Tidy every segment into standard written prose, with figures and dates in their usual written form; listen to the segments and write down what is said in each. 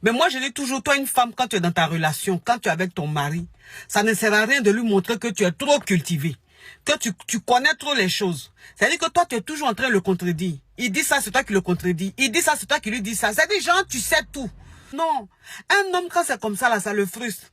Mais moi, je dis toujours, toi, une femme, quand tu es dans ta relation, quand tu es avec ton mari, ça ne sert à rien de lui montrer que tu es trop cultivé, que tu connais trop les choses. C'est-à-dire que toi, tu es toujours en train de le contredire. Il dit ça, c'est toi qui le contredis. Il dit ça, c'est toi qui lui dis ça. C'est-à-dire, genre, tu sais tout. Non. Un homme, quand c'est comme ça, là, ça le frustre.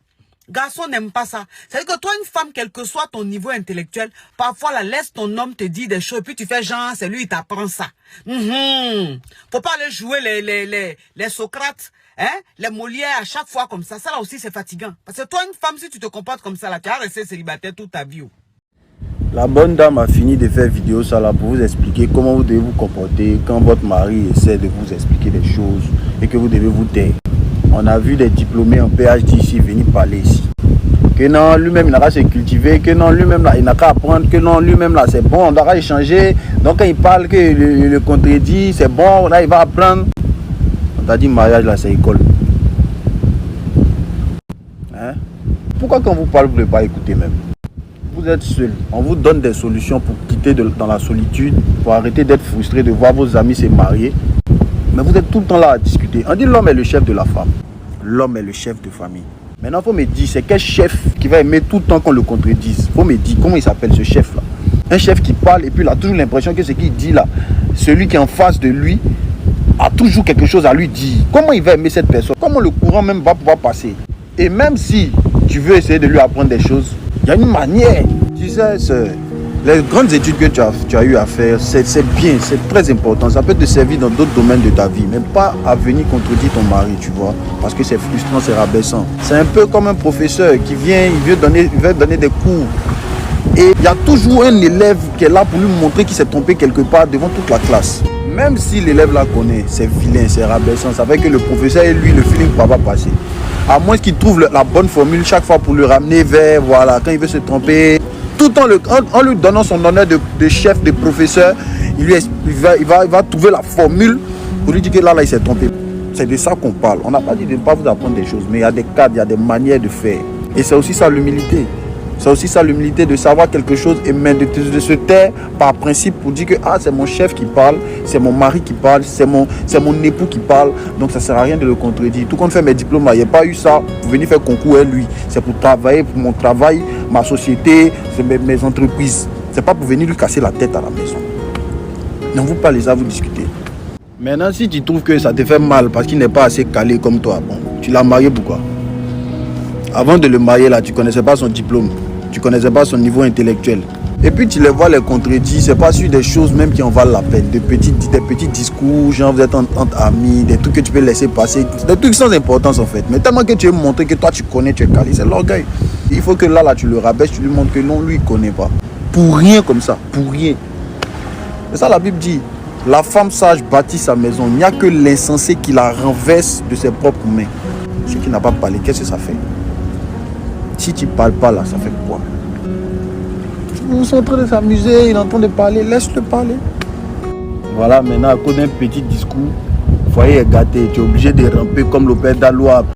Garçon n'aime pas ça. C'est-à-dire que toi, une femme, quel que soit ton niveau intellectuel, parfois, la laisse ton homme te dire des choses, et puis tu fais genre, c'est lui, il t'apprend ça. Faut pas aller jouer les Socrates, hein, les Molières à chaque fois comme ça. Ça, là aussi, c'est fatigant. Parce que toi, une femme, si tu te comportes comme ça, là, tu vas rester célibataire toute ta vie. La bonne dame a fini de faire vidéo ça là pour vous expliquer comment vous devez vous comporter quand votre mari essaie de vous expliquer des choses et que vous devez vous taire. On a vu des diplômés en PhD ici venir parler ici. Que non, lui-même il n'a qu'à se cultiver, que non, lui-même là il n'a qu'à apprendre, que non, lui-même là c'est bon, on doit échanger. Donc quand il parle que le contredit, c'est bon, là il va apprendre. On t'a dit mariage là c'est école. Hein? Pourquoi quand vous parlez vous ne voulez pas écouter même? Vous êtes seul, on vous donne des solutions pour quitter dans la solitude, pour arrêter d'être frustré de voir vos amis se marier. Mais vous êtes tout le temps là à discuter. On dit l'homme est le chef de la femme. L'homme est le chef de famille. Maintenant, il faut me dire, c'est quel chef qui va aimer tout le temps qu'on le contredise? Il faut me dire, comment il s'appelle ce chef-là? Un chef qui parle et puis il a toujours l'impression que ce qu'il dit là, celui qui est en face de lui a toujours quelque chose à lui dire. Comment il va aimer cette personne? Comment le courant même va pouvoir passer? Et même si tu veux essayer de lui apprendre des choses, il y a une manière. Tu sais, les grandes études que tu as eu à faire, c'est bien, c'est très important. Ça peut te servir dans d'autres domaines de ta vie, mais pas à venir contredire ton mari, tu vois. Parce que c'est frustrant, c'est rabaissant. C'est un peu comme un professeur qui vient, il veut donner des cours. Et il y a toujours un élève qui est là pour lui montrer qu'il s'est trompé quelque part devant toute la classe. Même si l'élève la connaît, c'est vilain, c'est rabaissant. Ça fait que le professeur et lui, le feeling ne va pas passer. À moins qu'il trouve la bonne formule chaque fois pour le ramener vers, voilà, quand il veut se tromper. Tout en lui donnant son honneur de chef, de professeur, il va trouver la formule pour lui dire que là il s'est trompé. C'est de ça qu'on parle. On n'a pas dit de ne pas vous apprendre des choses, mais il y a des cadres, il y a des manières de faire. Et c'est aussi ça l'humilité. C'est aussi ça l'humilité de savoir quelque chose et même de se taire par principe pour dire que ah, c'est mon chef qui parle, c'est mon mari qui parle, c'est mon époux qui parle, donc ça ne sert à rien de le contredire. Tout compte fait mes diplômes, il n'y a pas eu ça pour venir faire concours à lui. C'est pour travailler, pour mon travail, ma société, c'est mes entreprises. C'est pas pour venir lui casser la tête à la maison. Non, vous parlez ça, vous discutez. Maintenant, si tu trouves que ça te fait mal parce qu'il n'est pas assez calé comme toi, bon, tu l'as marié pourquoi? Avant de le marier là, tu ne connaissais pas son diplôme. Tu ne connaissais pas son niveau intellectuel. Et puis tu les vois les contredire, c'est pas sur des choses même qui en valent la peine. Des petits discours, genre vous êtes entre amis, des trucs que tu peux laisser passer. Des trucs sans importance en fait. Mais tellement que tu veux montrer que toi tu connais, tu es calé, c'est l'orgueil. Il faut que là tu le rabaisses, tu lui montres que non, lui il ne connaît pas. Pour rien comme ça, pour rien. C'est ça la Bible dit. La femme sage bâtit sa maison. Il n'y a que l'insensé qui la renverse de ses propres mains. Celui qui n'a pas parlé, qu'est-ce que ça fait? Si tu ne parles pas là, ça fait quoi? Vous êtes en train de s'amuser, il est en train de parler, laisse-le parler. Voilà, maintenant à cause d'un petit discours, le foyer est gâté, tu es obligé de ramper comme le père d'Aloua.